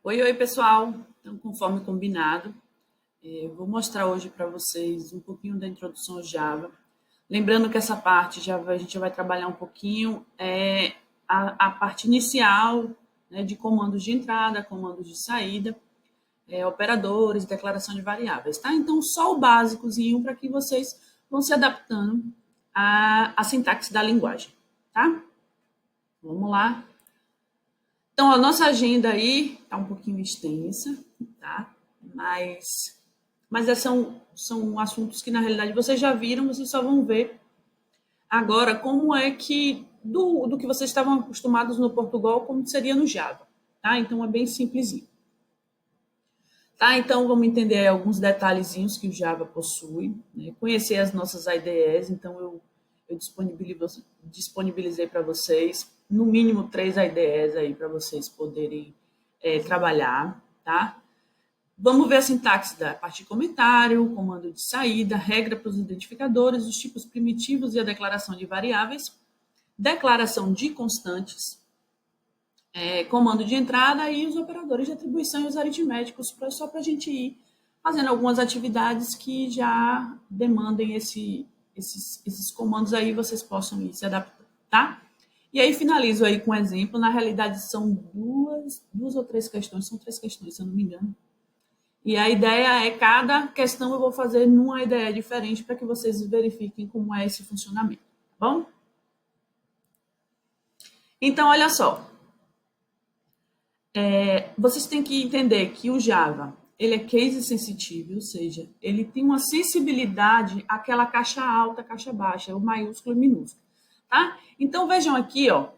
Oi, oi, pessoal. Então, conforme combinado, vou mostrar hoje para vocês um pouquinho da introdução ao Java. Lembrando que essa parte a gente vai trabalhar um pouquinho a parte inicial, né, de comandos de entrada, comandos de saída, operadores, declaração de variáveis, tá? Então, só o básicozinho para que vocês vão se adaptando à sintaxe da linguagem, tá? Vamos lá. Então, a nossa agenda aí está um pouquinho extensa, tá? Mas são assuntos que, na realidade, vocês já viram, vocês só vão ver agora como é que, do que vocês estavam acostumados no Portugal, como seria no Java, tá? Então, é bem simplesinho. Tá? Então, vamos entender aí alguns detalhezinhos que o Java possui, né? Conhecer as nossas IDEs, então eu disponibilizei para vocês, no mínimo 3 IDEs aí para vocês poderem trabalhar, tá? Vamos ver a sintaxe da parte de comentário, comando de saída, regra para os identificadores, os tipos primitivos e a declaração de variáveis, declaração de constantes, comando de entrada e os operadores de atribuição e os aritméticos, só para a gente ir fazendo algumas atividades que já demandem esses comandos aí, vocês possam ir se adaptando, tá? E aí finalizo aí com um exemplo. Na realidade, são duas ou três questões, são 3 questões, se eu não me engano. E a ideia é, cada questão eu vou fazer numa ideia diferente para que vocês verifiquem como é esse funcionamento, tá bom? Então, olha só. Vocês têm que entender que o Java, ele é case sensitive, ou seja, ele tem uma sensibilidade àquela caixa alta, caixa baixa, o maiúsculo e minúsculo, tá? Então, vejam aqui, ó,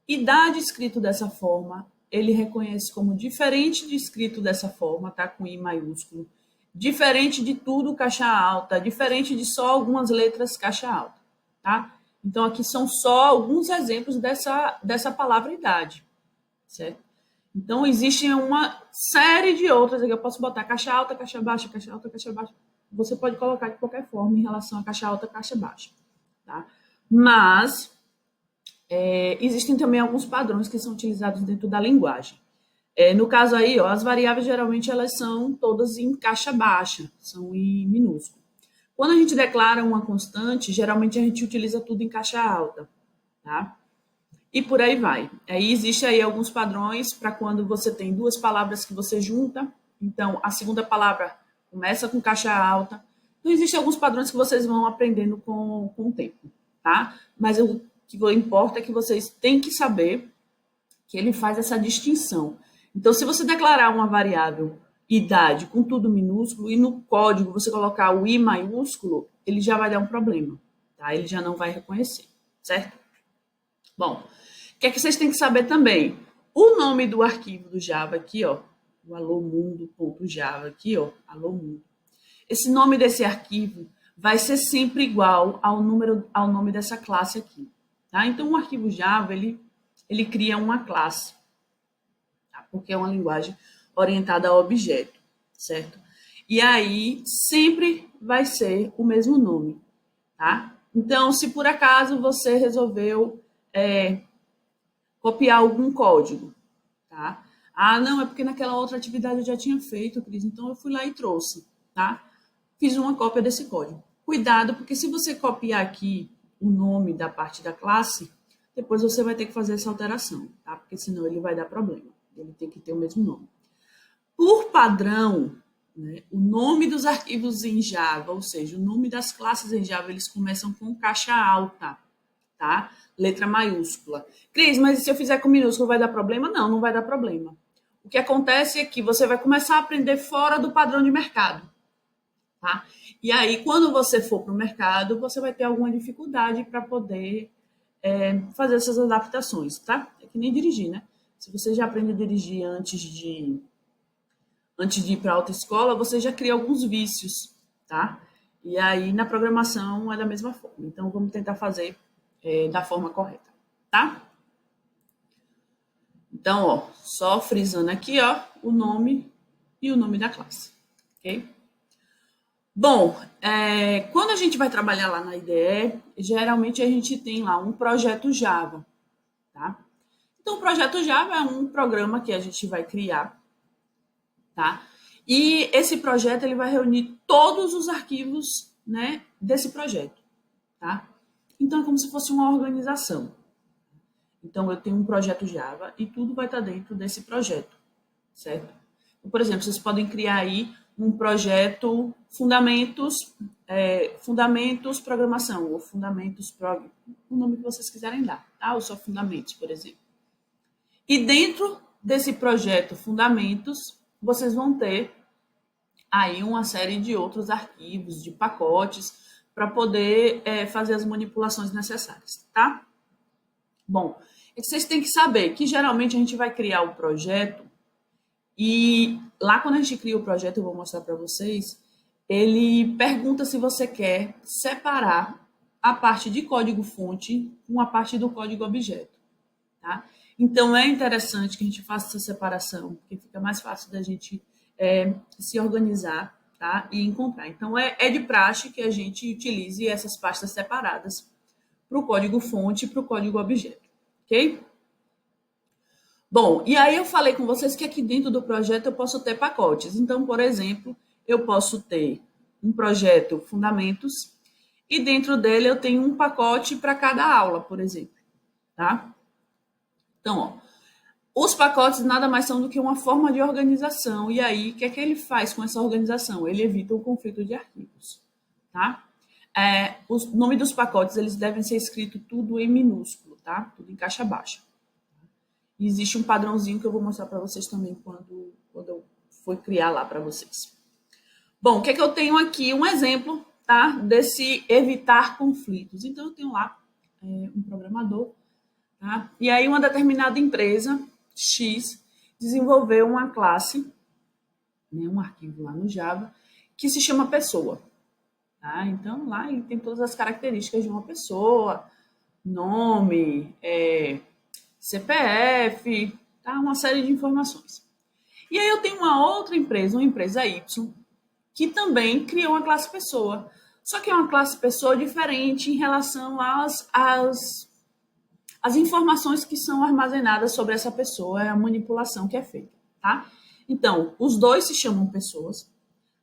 idade escrito dessa forma, ele reconhece como diferente de escrito dessa forma, tá? Com I maiúsculo, diferente de tudo caixa alta, diferente de só algumas letras caixa alta, tá? Então, aqui são só alguns exemplos dessa palavra idade, certo? Então, existe uma série de outras. Aqui eu posso botar caixa alta, caixa baixa, caixa alta, caixa baixa. Você pode colocar de qualquer forma em relação a caixa alta, caixa baixa. Tá? Mas, existem também alguns padrões que são utilizados dentro da linguagem. No caso aí, ó, as variáveis geralmente elas são todas em caixa baixa, são em minúsculo. Quando a gente declara uma constante, geralmente a gente utiliza tudo em caixa alta. Tá? E por aí vai. Aí existe aí alguns padrões para quando você tem duas palavras que você junta. Então, a segunda palavra começa com caixa alta. Então, existem alguns padrões que vocês vão aprendendo com o tempo, tá? Mas o que importa é que vocês têm que saber que ele faz essa distinção. Então, se você declarar uma variável idade com tudo minúsculo e no código você colocar o I maiúsculo, ele já vai dar um problema, tá? Ele já não vai reconhecer, certo? Bom, o que é que vocês têm que saber também? O nome do arquivo do Java aqui, ó, o allomundo.java aqui, ó, allomundo. Esse nome desse arquivo vai ser sempre igual ao nome dessa classe aqui, tá? Então, o arquivo Java, ele cria uma classe, tá? Porque é uma linguagem orientada a objeto, certo? E aí, sempre vai ser o mesmo nome, tá? Então, se por acaso você resolveu copiar algum código, tá? Ah, não, é porque naquela outra atividade eu já tinha feito, Cris, então eu fui lá e trouxe, tá? Fiz uma cópia desse código. Cuidado, porque se você copiar aqui o nome da parte da classe, depois você vai ter que fazer essa alteração, tá? Porque senão ele vai dar problema. Ele tem que ter o mesmo nome. Por padrão, né, o nome dos arquivos em Java, ou seja, o nome das classes em Java, eles começam com caixa alta, tá? Letra maiúscula. Cris, mas se eu fizer com minúsculo vai dar problema? Não, não vai dar problema. O que acontece é que você vai começar a aprender fora do padrão de mercado, tá? E aí, quando você for para o mercado, você vai ter alguma dificuldade para poder fazer essas adaptações, tá? É que nem dirigir, né? Se você já aprende a dirigir antes de ir para a autoescola, você já cria alguns vícios, tá? E aí, na programação, é da mesma forma. Então, vamos tentar fazer da forma correta, tá? Então, ó, só frisando aqui, ó, o nome e o nome da classe, ok? Bom, quando a gente vai trabalhar lá na IDE, geralmente a gente tem lá um projeto Java, tá? Então, o projeto Java é um programa que a gente vai criar, tá? E esse projeto ele vai reunir todos os arquivos, né, desse projeto, tá? Então é como se fosse uma organização. Então eu tenho um projeto Java e tudo vai estar dentro desse projeto, certo? Então, por exemplo, vocês podem criar aí um projeto fundamentos programação ou fundamentos o nome que vocês quiserem dar, tá? Ou só fundamentos, por exemplo. E dentro desse projeto fundamentos, vocês vão ter aí uma série de outros arquivos, de pacotes, para poder fazer as manipulações necessárias, tá? Bom, vocês têm que saber que geralmente a gente vai criar o projeto e lá quando a gente cria o projeto, eu vou mostrar para vocês, ele pergunta se você quer separar a parte de código-fonte com a parte do código-objeto, tá? Então, é interessante que a gente faça essa separação, porque fica mais fácil da gente se organizar, tá? E encontrar. Então, é de praxe que a gente utilize essas pastas separadas para o código-fonte e para o código-objeto, ok? Bom, e aí eu falei com vocês que aqui dentro do projeto eu posso ter pacotes. Então, por exemplo, eu posso ter um projeto Fundamentos e dentro dele eu tenho um pacote para cada aula, por exemplo, tá? Então, ó, os pacotes nada mais são do que uma forma de organização. E aí, o que é que ele faz com essa organização? Ele evita o conflito de arquivos, tá? O nome dos pacotes, eles devem ser escritos tudo em minúsculo, tá? Tudo em caixa baixa. E existe um padrãozinho que eu vou mostrar para vocês também quando eu for criar lá para vocês. Bom, o que é que eu tenho aqui? Um exemplo, tá? Desse evitar conflitos. Então, eu tenho lá um programador, tá? E aí uma determinada empresa, X, desenvolveu uma classe, né, um arquivo lá no Java, que se chama pessoa. Tá? Então, lá ele tem todas as características de uma pessoa, nome, CPF, tá? Uma série de informações. E aí eu tenho uma outra empresa, uma empresa Y, que também criou uma classe pessoa. Só que é uma classe pessoa diferente em relação às informações que são armazenadas sobre essa pessoa, é a manipulação que é feita, tá? Então, os dois se chamam pessoas,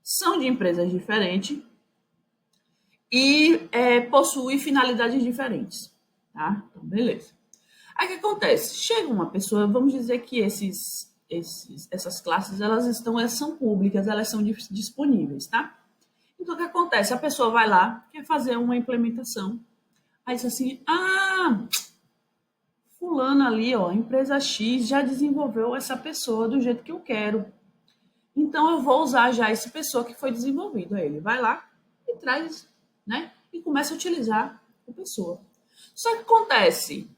são de empresas diferentes e possuem finalidades diferentes, tá? Então, beleza. Aí o que acontece? Chega uma pessoa, vamos dizer que essas classes elas são públicas, elas são disponíveis, tá? Então o que acontece? A pessoa vai lá, quer fazer uma implementação, aí diz assim, fulano ali, ó, a empresa X já desenvolveu essa pessoa do jeito que eu quero. Então eu vou usar já essa pessoa que foi desenvolvido. Aí ele vai lá e traz, né? E começa a utilizar a pessoa. Só que acontece,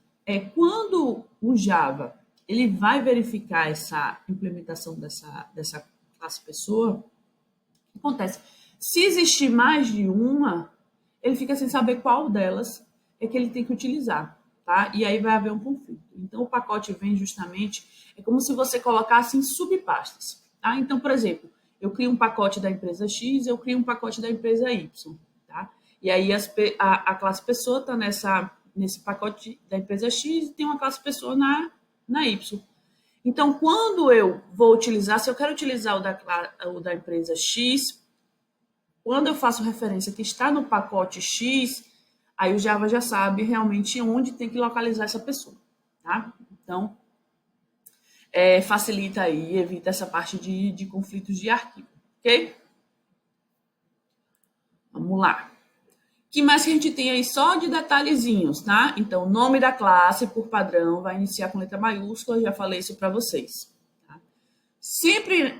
quando o Java ele vai verificar essa implementação dessa classe pessoa, o que acontece? Se existir mais de uma, ele fica sem saber qual delas é que ele tem que utilizar, tá? E aí vai haver um conflito. Então, o pacote vem justamente, é como se você colocasse em subpastas, tá? Então, por exemplo, eu crio um pacote da empresa X, eu crio um pacote da empresa Y, tá? E aí a classe pessoa está nesse pacote da empresa X e tem uma classe pessoa na Y. Então, quando eu vou utilizar, se eu quero utilizar o da empresa X, quando eu faço referência que está no pacote X, aí o Java já sabe realmente onde tem que localizar essa pessoa, tá? Então, facilita aí, evita essa parte de conflitos de arquivo, ok? Vamos lá. O que mais que a gente tem aí só de detalhezinhos, tá? Então, o nome da classe, por padrão, vai iniciar com letra maiúscula, eu já falei isso para vocês. Tá? Sempre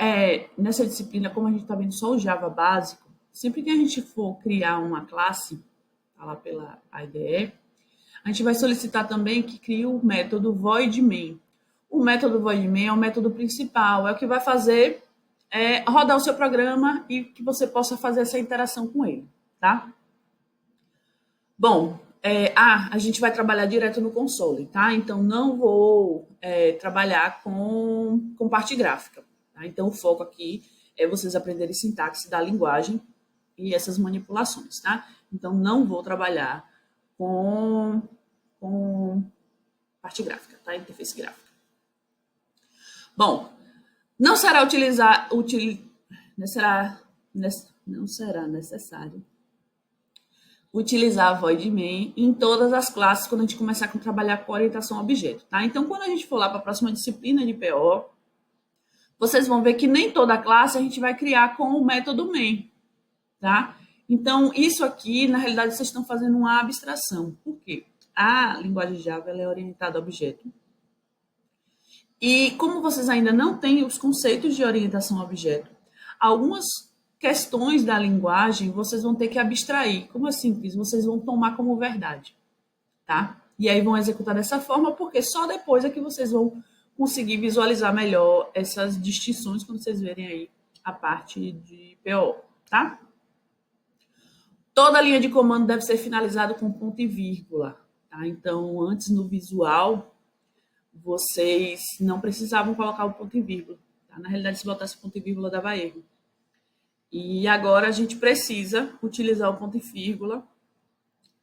nessa disciplina, como a gente está vendo só o Java básico, sempre que a gente for criar uma classe, tá lá pela IDE, a gente vai solicitar também que crie o método void main. O método void main é o método principal, é o que vai fazer rodar o seu programa e que você possa fazer essa interação com ele, tá? Bom, a gente vai trabalhar direto no console, tá? Então, não vou trabalhar com parte gráfica, tá? Então, o foco aqui é vocês aprenderem sintaxe da linguagem e essas manipulações, tá? Então, não vou trabalhar com parte gráfica, tá? Interface gráfica. Bom, Não será não será necessário utilizar a Void Main em todas as classes quando a gente começar a trabalhar com orientação a objeto, tá? Então, quando a gente for lá para a próxima disciplina de PO, vocês vão ver que nem toda classe a gente vai criar com o método main, tá? Então, isso aqui, na realidade, vocês estão fazendo uma abstração. Por quê? A linguagem Java ela é orientada a objeto. E como vocês ainda não têm os conceitos de orientação a objeto, algumas questões da linguagem vocês vão ter que abstrair. Como é simples, vocês vão tomar como verdade, tá? E aí vão executar dessa forma, porque só depois é que vocês vão conseguir visualizar melhor essas distinções quando vocês verem aí a parte de PO, tá? Toda linha de comando deve ser finalizada com ponto e vírgula, tá? Então, antes no visual, vocês não precisavam colocar o ponto e vírgula, tá? Na realidade, se botasse ponto e vírgula, dava erro. E agora a gente precisa utilizar o ponto e vírgula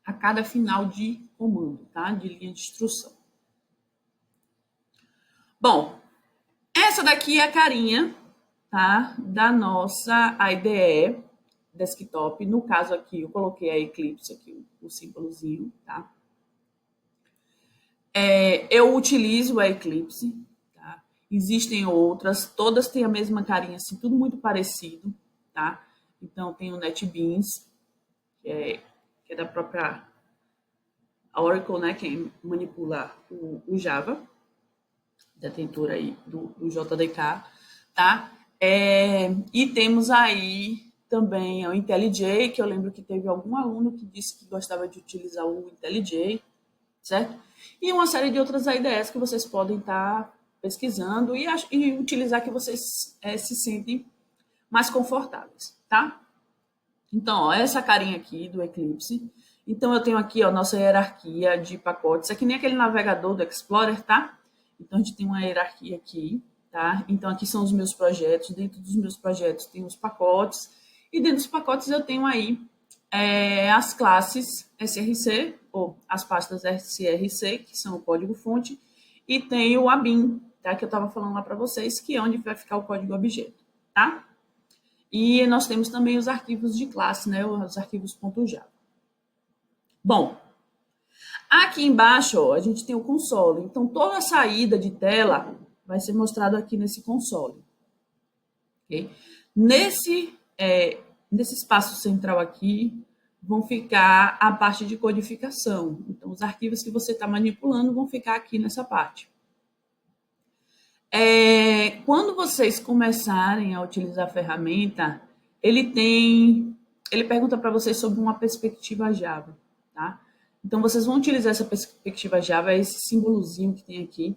a cada final de comando, tá? De linha de instrução. Bom, essa daqui é a carinha, tá? Da nossa IDE desktop. No caso aqui, eu coloquei a Eclipse aqui, o símbolozinho, tá? Eu utilizo a Eclipse, tá? Existem outras, todas têm a mesma carinha, assim, tudo muito parecido, tá? Então, tem o NetBeans, que é da própria Oracle, né? Quem manipula o Java, detentora aí do JDK, tá? E temos aí também o IntelliJ, que eu lembro que teve algum aluno que disse que gostava de utilizar o IntelliJ, certo? E uma série de outras IDEs que vocês podem estar pesquisando e utilizar que vocês se sentem mais confortáveis, tá? Então, ó, essa carinha aqui do Eclipse. Então, eu tenho aqui, ó, nossa hierarquia de pacotes. É que nem aquele navegador do Explorer, tá? Então, a gente tem uma hierarquia aqui, tá? Então, aqui são os meus projetos. Dentro dos meus projetos tem os pacotes. E dentro dos pacotes eu tenho aí as classes SRC, ou as pastas SRC, que são o código-fonte, e tem o ABIN, tá? Que eu estava falando lá para vocês, que é onde vai ficar o código-objeto, tá? E nós temos também os arquivos de classe, né? Os arquivos .java. Bom, aqui embaixo, ó, a gente tem o console. Então, toda a saída de tela vai ser mostrado aqui nesse console. Okay? Nesse espaço central aqui, vão ficar a parte de codificação. Então, os arquivos que você está manipulando vão ficar aqui nessa parte. Quando vocês começarem a utilizar a ferramenta, ele pergunta para vocês sobre uma perspectiva Java, tá? Então, vocês vão utilizar essa perspectiva Java, esse símbolozinho que tem aqui,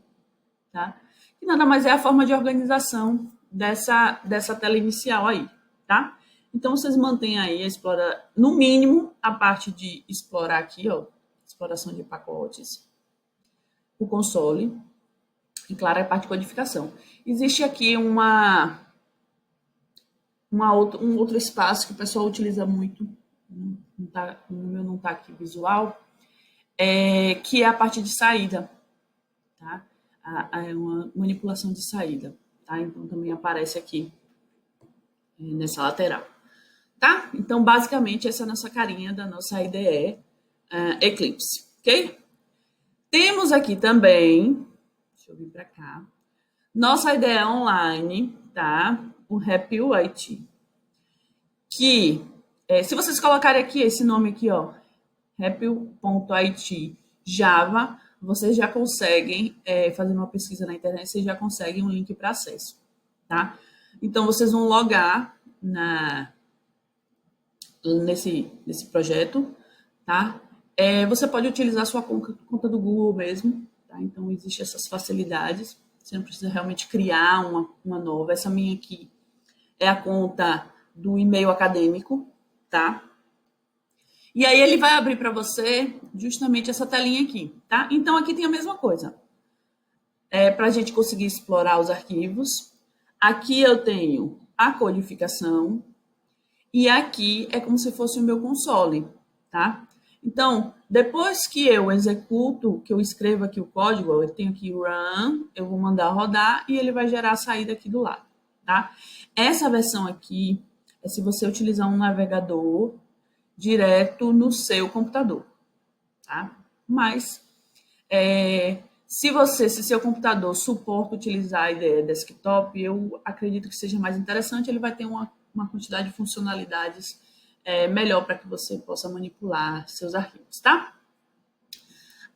tá? Que nada mais é a forma de organização dessa tela inicial aí, tá? Então, vocês mantêm aí no mínimo, a parte de explorar aqui, ó, exploração de pacotes, o console, e, claro, a parte de codificação. Existe aqui um outro espaço que o pessoal utiliza muito, o meu não está aqui visual, que é a parte de saída, tá? É uma manipulação de saída, tá? Então, também aparece aqui nessa lateral, tá? Então, basicamente, essa é a nossa carinha da nossa IDE Eclipse, ok? Temos aqui também, deixa eu vir para cá, nossa IDE online, tá? O Happy IT. Que, se vocês colocarem aqui esse nome aqui, ó, happy.it Java, vocês já conseguem, fazendo uma pesquisa na internet, vocês já conseguem um link para acesso, tá? Então, vocês vão logar nesse projeto, tá? Você pode utilizar a sua conta do Google mesmo, tá? Então, existem essas facilidades. Você não precisa realmente criar uma nova. Essa minha aqui é a conta do e-mail acadêmico, tá? E aí ele vai abrir para você justamente essa telinha aqui, tá? Então, aqui tem a mesma coisa. Para a gente conseguir explorar os arquivos. Aqui eu tenho a codificação. E aqui é como se fosse o meu console, tá? Então, depois que eu executo, que eu escrevo aqui o código, eu tenho aqui run, eu vou mandar rodar e ele vai gerar a saída aqui do lado, tá? Essa versão aqui é se você utilizar um navegador direto no seu computador, tá? Mas se seu computador suporta utilizar a IDE Desktop, eu acredito que seja mais interessante. Ele vai ter uma quantidade de funcionalidades melhor para que você possa manipular seus arquivos, tá?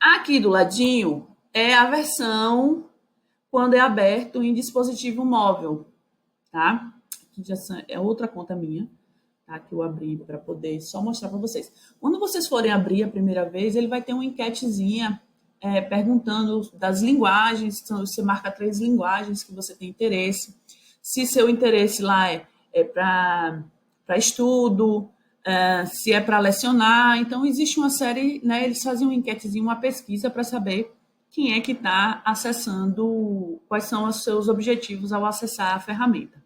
Aqui do ladinho é a versão quando é aberto em dispositivo móvel, tá? Aqui já é outra conta minha, tá? Que eu abri para poder só mostrar para vocês. Quando vocês forem abrir a primeira vez, ele vai ter uma enquetezinha perguntando das linguagens, então você marca 3 linguagens que você tem interesse. Se seu interesse lá é para estudo, se é para lecionar. Então, existe uma série, né? Eles fazem uma enquetezinha, uma pesquisa para saber quem é que está acessando, quais são os seus objetivos ao acessar a ferramenta,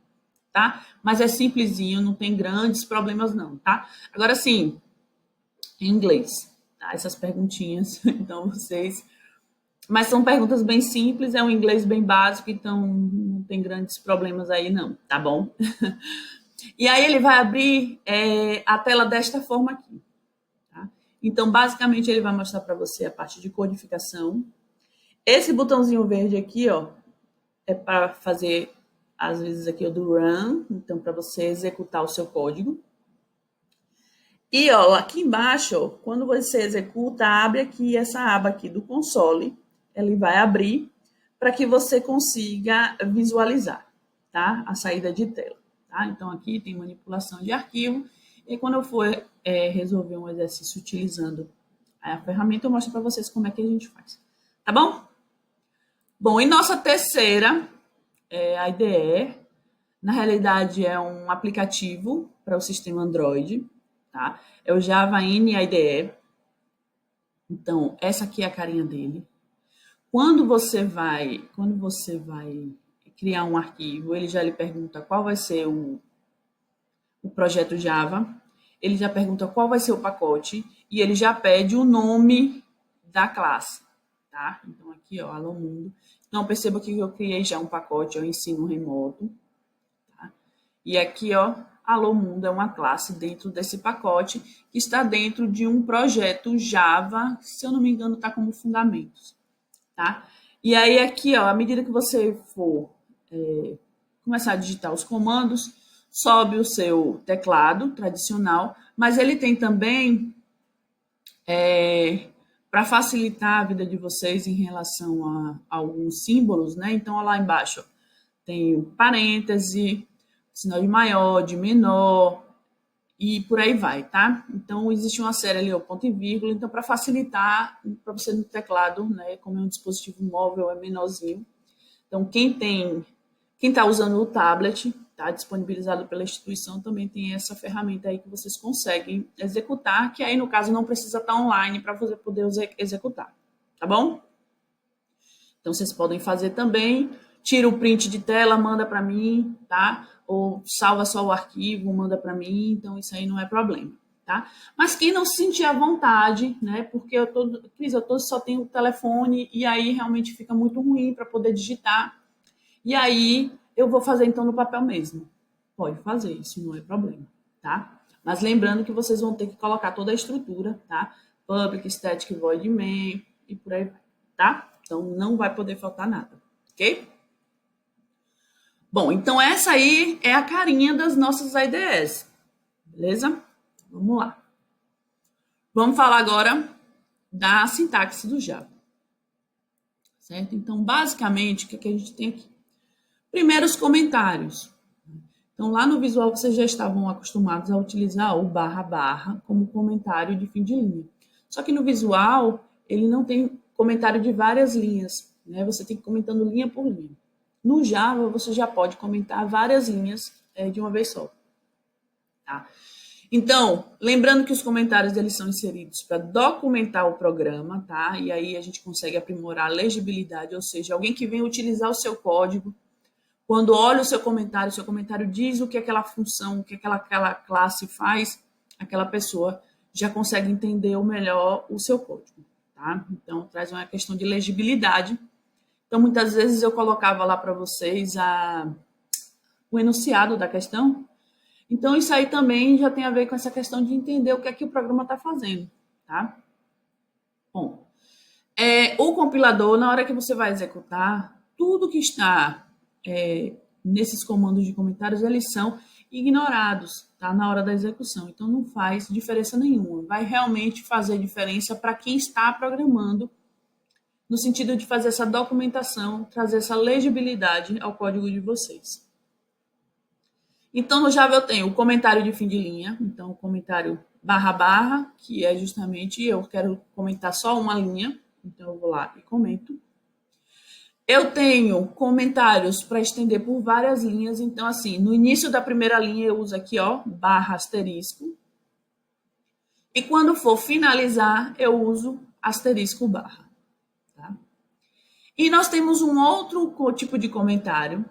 tá? Mas é simplesinho, não tem grandes problemas não, tá? Agora sim, em inglês, tá? Essas perguntinhas, então vocês... Mas são perguntas bem simples, é um inglês bem básico, então não tem grandes problemas aí não, tá bom? E aí ele vai abrir a tela desta forma aqui, tá? Então, basicamente, ele vai mostrar para você a parte de codificação. Esse botãozinho verde aqui, ó, é para fazer, às vezes, aqui o do run, então, para você executar o seu código. E, ó, aqui embaixo, ó, quando você executa, abre aqui essa aba aqui do console, ele vai abrir para que você consiga visualizar, tá? A saída de tela, tá? Então, aqui tem manipulação de arquivo, e quando eu for resolver um exercício utilizando a ferramenta, eu mostro para vocês como é que a gente faz, tá bom? Bom, e nossa terceira a IDE, na realidade é um aplicativo para o sistema Android, tá? É o Java N IDE. Então, essa aqui é a carinha dele. Quando você vai criar um arquivo, ele já lhe pergunta qual vai ser o projeto Java, ele já pergunta qual vai ser o pacote e ele já pede o nome da classe, tá? Então, aqui, ó, Alô Mundo. Então, perceba que eu criei já um pacote, ó, ensino remoto, tá? E aqui, ó, Alô Mundo é uma classe dentro desse pacote que está dentro de um projeto Java, se eu não me engano, está como fundamentos, tá? E aí, aqui, ó, à medida que você for começar a digitar os comandos, sobe o seu teclado tradicional, mas ele tem também, para facilitar a vida de vocês em relação a alguns símbolos, né? Então, ó, lá embaixo ó, tem o parêntese, sinal de maior, de menor, e por aí vai, tá? Então, existe uma série ali, ó, ponto e vírgula. Então, para facilitar, para você no teclado, né? Como é um dispositivo móvel, é menorzinho. Então, quem está usando o tablet, tá? Disponibilizado pela instituição, também tem essa ferramenta aí que vocês conseguem executar, que aí, no caso, não precisa estar online para você poder executar, tá bom? Então, vocês podem fazer também, tira o print de tela, manda para mim, tá? Ou salva só o arquivo, manda para mim, então isso aí não é problema, tá? Mas quem não se sentir à vontade, né? Porque Cris, só tenho o telefone e aí realmente fica muito ruim para poder digitar. E aí eu vou fazer então no papel mesmo. Pode fazer, isso não é problema, tá? Mas lembrando que vocês vão ter que colocar toda a estrutura, tá? Public, static, void, main e por aí vai, tá? Então não vai poder faltar nada, ok? Bom, então essa aí é a carinha das nossas IDEs, beleza? Vamos lá. Vamos falar agora da sintaxe do Java, certo? Então, basicamente, o que a gente tem aqui? Primeiro, os comentários. Então, lá no visual, vocês já estavam acostumados a utilizar o barra barra como comentário de fim de linha. Só que no visual, ele não tem comentário de várias linhas, né? Você tem que ir comentando linha por linha. No Java, você já pode comentar várias linhas de uma vez só, tá? Então, lembrando que os comentários eles são inseridos para documentar o programa, tá? E aí a gente consegue aprimorar a legibilidade, ou seja, alguém que vem utilizar o seu código, quando olha o seu comentário diz o que aquela função, o que aquela classe faz, aquela pessoa já consegue entender melhor o seu código, tá? Então, traz uma questão de legibilidade. Então, muitas vezes eu colocava lá para vocês o enunciado da questão. Então, isso aí também já tem a ver com essa questão de entender o que é que o programa está fazendo, tá? Bom, o compilador, na hora que você vai executar, tudo que está nesses comandos de comentários, eles são ignorados, tá? Na hora da execução. Então, não faz diferença nenhuma. Vai realmente fazer diferença para quem está programando, no sentido de fazer essa documentação, trazer essa legibilidade ao código de vocês. Então, no Java eu tenho o comentário de fim de linha, então o comentário //, que é justamente eu quero comentar só uma linha, então eu vou lá e comento. Eu tenho comentários para estender por várias linhas, então assim, no início da primeira linha eu uso aqui, ó, /*, e quando for finalizar eu uso ***. Tá? E nós temos um outro tipo de comentário,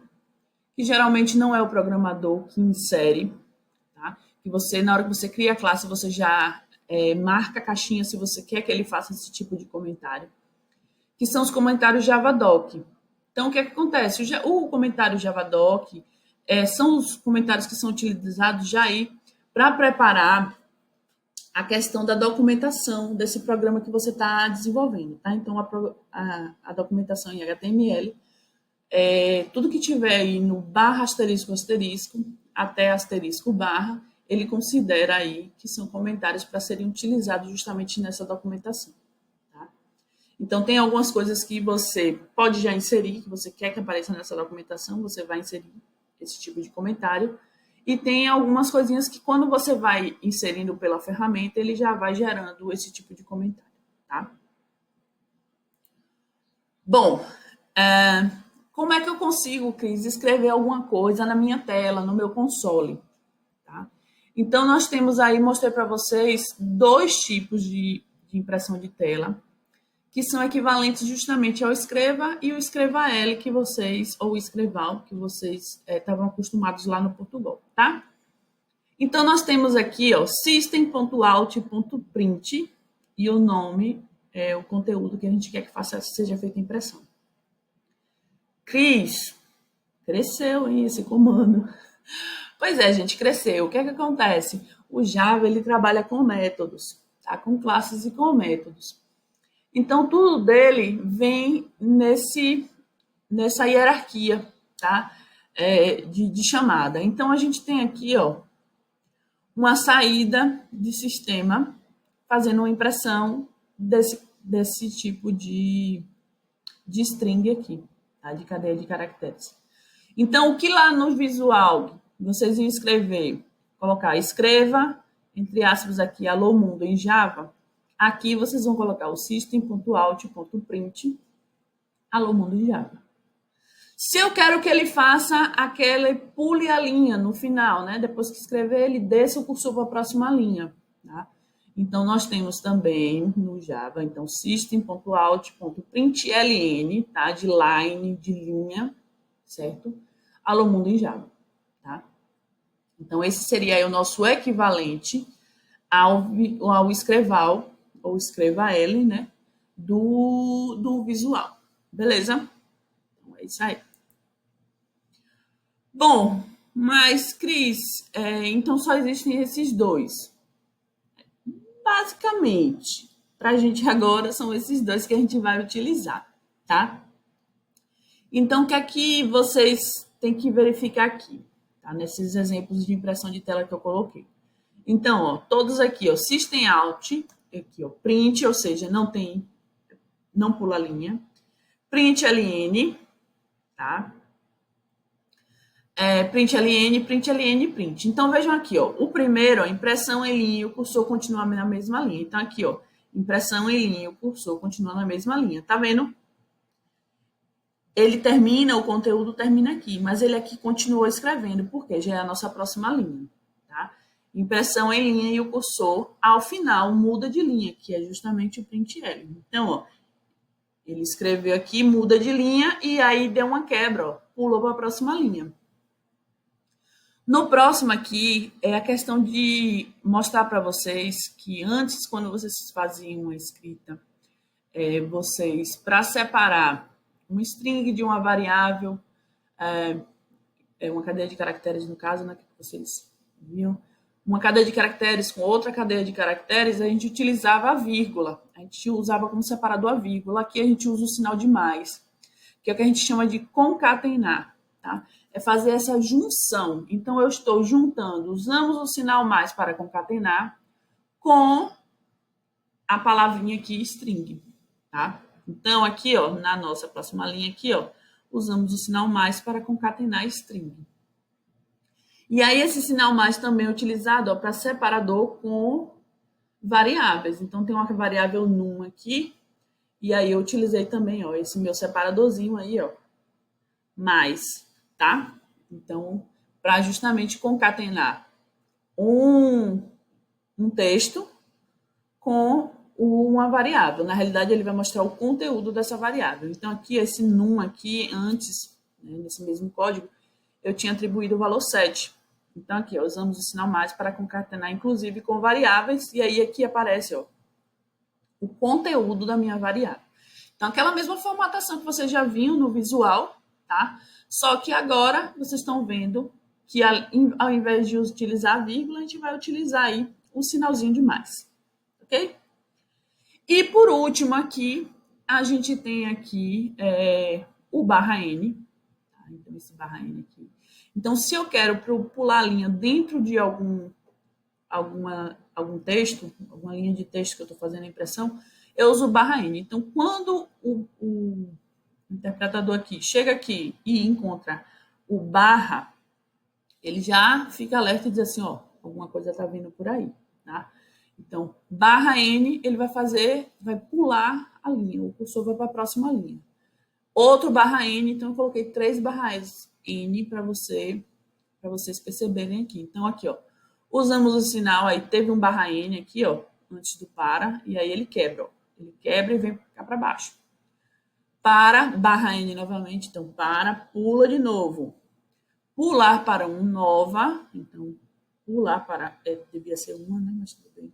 que geralmente não é o programador que insere, tá? Que você, na hora que você cria a classe, você já marca a caixinha se você quer que ele faça esse tipo de comentário, que são os comentários Javadoc. Então, o que acontece? O comentário Javadoc são os comentários que são utilizados já aí para preparar a questão da documentação desse programa que você está desenvolvendo, tá? Então, a documentação em HTML, tudo que tiver aí no ***, até ***, ele considera aí que são comentários para serem utilizados justamente nessa documentação. Tá? Então, tem algumas coisas que você pode já inserir, que você quer que apareça nessa documentação, você vai inserir esse tipo de comentário. E tem algumas coisinhas que, quando você vai inserindo pela ferramenta, ele já vai gerando esse tipo de comentário. Tá? Bom, como é que eu consigo, Cris, escrever alguma coisa na minha tela, no meu console? Tá? Então, nós temos aí, mostrei para vocês, dois tipos de impressão de tela, que são equivalentes justamente ao Escreva e o Escreva L que vocês, ou Escreval, que vocês estavam acostumados lá no Portugal, tá? Então, nós temos aqui, ó, system.out.print e o nome o conteúdo que a gente quer que seja feita a impressão. Cris, cresceu, hein, esse comando. Pois é, gente, cresceu. O que é que acontece? O Java, ele trabalha com métodos, tá? Com classes e com métodos. Então, tudo dele vem nessa hierarquia, tá? De chamada. Então, a gente tem aqui, ó, uma saída de sistema fazendo uma impressão desse tipo de string aqui, tá? De cadeia de caracteres. Então, o que lá no visual vocês iam escrever, colocar escreva, entre aspas aqui, alô mundo em Java, aqui vocês vão colocar o system.out.print, alô mundo em Java. Se eu quero que ele faça aquele pule a linha no final, né? Depois que escrever, ele desça o cursor para a próxima linha, tá? Então, nós temos também no Java, então, system.out.println, tá? De line, de linha, certo? Alô mundo em Java, tá? Então, esse seria aí o nosso equivalente ao Escreval, ou Escreva L, né? Do visual, beleza? Então, é isso aí. Bom, mas, Cris, então só existem esses dois. Basicamente, para a gente agora, são esses dois que a gente vai utilizar, tá? Então, o que é que vocês têm que verificar aqui, tá? Nesses exemplos de impressão de tela que eu coloquei. Então, ó, todos aqui, ó, System Out, aqui, ó, Print, ou seja, não pula a linha. Println, tá? Println, print. Então, vejam aqui, ó, o primeiro, ó, impressão em linha, o cursor continua na mesma linha. Então, aqui, ó, impressão em linha, o cursor continua na mesma linha. Tá vendo? Ele termina, o conteúdo termina aqui, mas ele aqui continuou escrevendo, porque já é a nossa próxima linha, tá? Impressão em linha e o cursor, ao final, muda de linha, que é justamente o print L. Então, ó, ele escreveu aqui, muda de linha, e aí deu uma quebra, ó, pulou para a próxima linha. No próximo aqui, é a questão de mostrar para vocês que antes, quando vocês faziam uma escrita, vocês, para separar um string de uma variável, uma cadeia de caracteres, no caso, né, que vocês viram, uma cadeia de caracteres com outra cadeia de caracteres, a gente utilizava a vírgula. A gente usava como separador a vírgula. Aqui a gente usa o sinal de mais, que é o que a gente chama de concatenar, tá? É fazer essa junção. Então, eu estou juntando, usamos o sinal mais para concatenar com a palavrinha aqui, string, tá? Então, aqui, ó, na nossa próxima linha aqui, ó, usamos o sinal mais para concatenar string. E aí, esse sinal mais também é utilizado para separador com variáveis. Então, tem uma variável num aqui, e aí eu utilizei também, ó, esse meu separadorzinho aí, ó, mais, tá? Então, para justamente concatenar um texto com uma variável. Na realidade, ele vai mostrar o conteúdo dessa variável. Então, aqui, esse num aqui, antes, né, nesse mesmo código, eu tinha atribuído o valor 7. Então, aqui, ó, usamos o sinal mais para concatenar, inclusive, com variáveis, e aí aqui aparece, ó, o conteúdo da minha variável. Então, aquela mesma formatação que vocês já viram no visual, tá? Só que agora, vocês estão vendo que ao invés de utilizar a vírgula, a gente vai utilizar aí o sinalzinho de mais, ok? E por último aqui, a gente tem aqui o barra N. Tá? Então, esse barra N aqui. Então, se eu quero pular a linha dentro de algum texto, alguma linha de texto que eu estou fazendo a impressão, eu uso o barra N. Então, quando o interpretador aqui chega aqui e encontra o barra, ele já fica alerta e diz assim, ó, alguma coisa está vindo por aí, tá? Então, barra N, ele vai pular a linha, o cursor vai para a próxima linha. Outro barra N, então eu coloquei 3 barras N para vocês perceberem aqui. Então, aqui, ó, usamos o sinal, aí teve um barra N aqui, ó, antes do para, e aí ele quebra, ó. Ele quebra e vem cá para baixo. Para, barra N novamente, então para, pula de novo. Pular para um nova, então pular para, devia ser uma, né, mas tudo bem.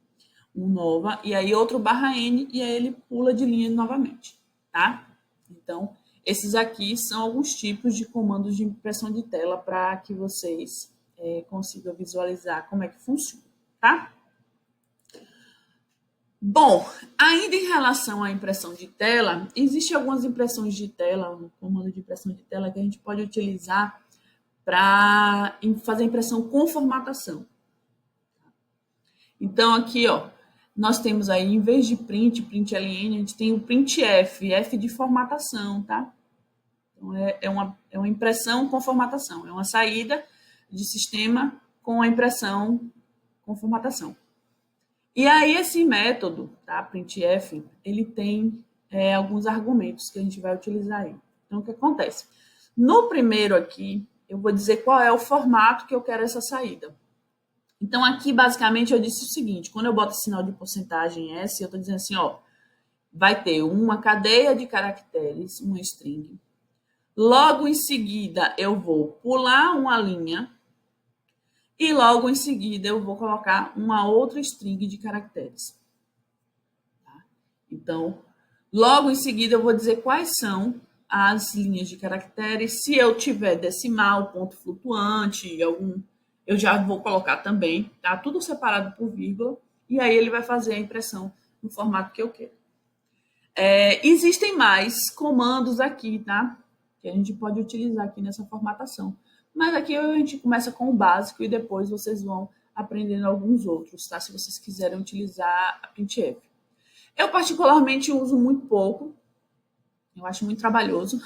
Um nova, e aí outro barra N, e aí ele pula de linha novamente, tá? Então, esses aqui são alguns tipos de comandos de impressão de tela para que vocês consigam visualizar como é que funciona, tá? Bom, ainda em relação à impressão de tela, existem algumas impressões de tela, um comando de impressão de tela que a gente pode utilizar para fazer impressão com formatação. Então, aqui, ó, nós temos aí, em vez de print ln, a gente tem o printf, F de formatação, tá? Então, é uma impressão com formatação, é uma saída de sistema com a impressão com formatação. E aí, esse método, tá, printf, ele tem alguns argumentos que a gente vai utilizar aí. Então, o que acontece? No primeiro aqui, eu vou dizer qual é o formato que eu quero essa saída. Então, aqui, basicamente, eu disse o seguinte, quando eu boto sinal de porcentagem S, eu estou dizendo assim, ó, vai ter uma cadeia de caracteres, uma string. Logo em seguida, eu vou pular uma linha e logo em seguida eu vou colocar uma outra string de caracteres. Tá? Então, logo em seguida eu vou dizer quais são as linhas de caracteres. Se eu tiver decimal, ponto flutuante, eu já vou colocar também, tá? Tudo separado por vírgula, e aí ele vai fazer a impressão no formato que eu quero. Existem mais comandos aqui, tá? Que a gente pode utilizar aqui nessa formatação. Mas aqui a gente começa com o básico e depois vocês vão aprendendo alguns outros, tá? Se vocês quiserem utilizar a printf. Eu particularmente uso muito pouco, eu acho muito trabalhoso,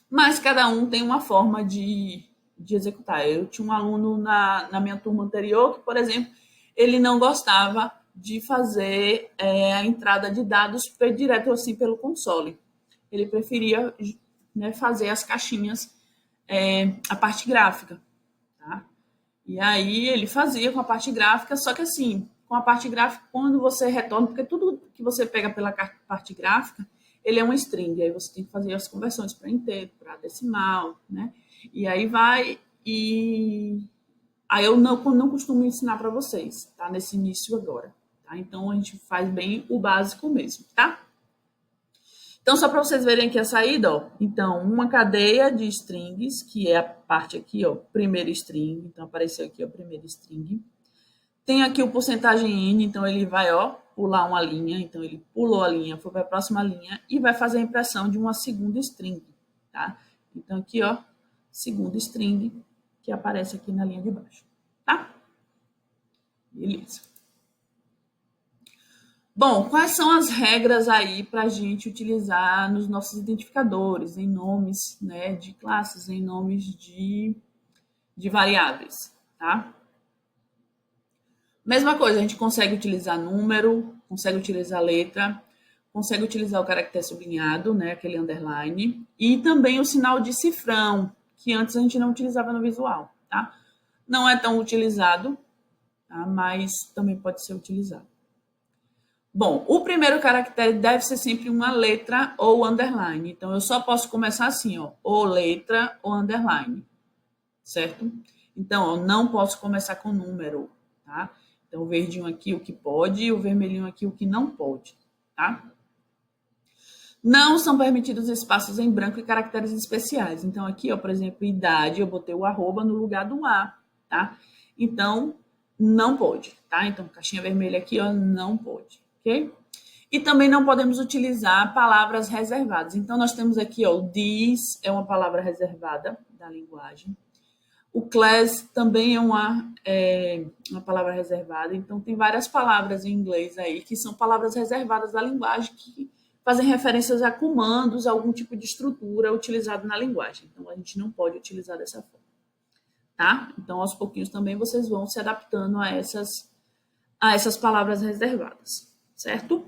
mas cada um tem uma forma de executar. Eu tinha um aluno na minha turma anterior que, por exemplo, ele não gostava de fazer a entrada de dados direto assim pelo console. Ele preferia, né, fazer as caixinhas, a parte gráfica. Tá? E aí ele fazia com a parte gráfica, só que assim, com a parte gráfica, quando você retorna, porque tudo que você pega pela parte gráfica, ele é um string, aí você tem que fazer as conversões para inteiro, para decimal, né? E aí vai, e aí eu não costumo ensinar para vocês, tá? Nesse início agora, tá? Então a gente faz bem o básico mesmo, tá? Então, só para vocês verem aqui a saída, ó. Então, uma cadeia de strings, que é a parte aqui, ó, primeiro string. Então, apareceu aqui, ó, primeiro string. Tem aqui o porcentagem N, então ele vai, ó, pular uma linha. Então, ele pulou a linha, foi para a próxima linha e vai fazer a impressão de uma segunda string, tá? Então, aqui, ó, segunda string, que aparece aqui na linha de baixo, tá? Beleza. Bom, quais são as regras aí para a gente utilizar nos nossos identificadores, em nomes, né, de classes, em nomes de variáveis, tá? Mesma coisa, a gente consegue utilizar número, consegue utilizar letra, consegue utilizar o caractere sublinhado, né, aquele underline, e também o sinal de cifrão, que antes a gente não utilizava no visual, tá? Não é tão utilizado, tá? Mas também pode ser utilizado. Bom, o primeiro caractere deve ser sempre uma letra ou underline. Então, eu só posso começar assim, ó, ou letra ou underline, certo? Então, ó, não posso começar com número, tá? Então, o verdinho aqui o que pode e o vermelhinho aqui o que não pode, tá? Não são permitidos espaços em branco e caracteres especiais. Então, aqui, ó, por exemplo, idade, eu botei o arroba no lugar do A, tá? Então, não pode, tá? Então, caixinha vermelha aqui, ó, não pode, ok? E também não podemos utilizar palavras reservadas. Então, nós temos aqui, ó, o this é uma palavra reservada da linguagem. O class também é uma palavra reservada. Então, tem várias palavras em inglês aí que são palavras reservadas da linguagem que fazem referências a comandos, a algum tipo de estrutura utilizado na linguagem. Então, a gente não pode utilizar dessa forma, tá? Então, aos pouquinhos também vocês vão se adaptando a essas palavras reservadas, certo?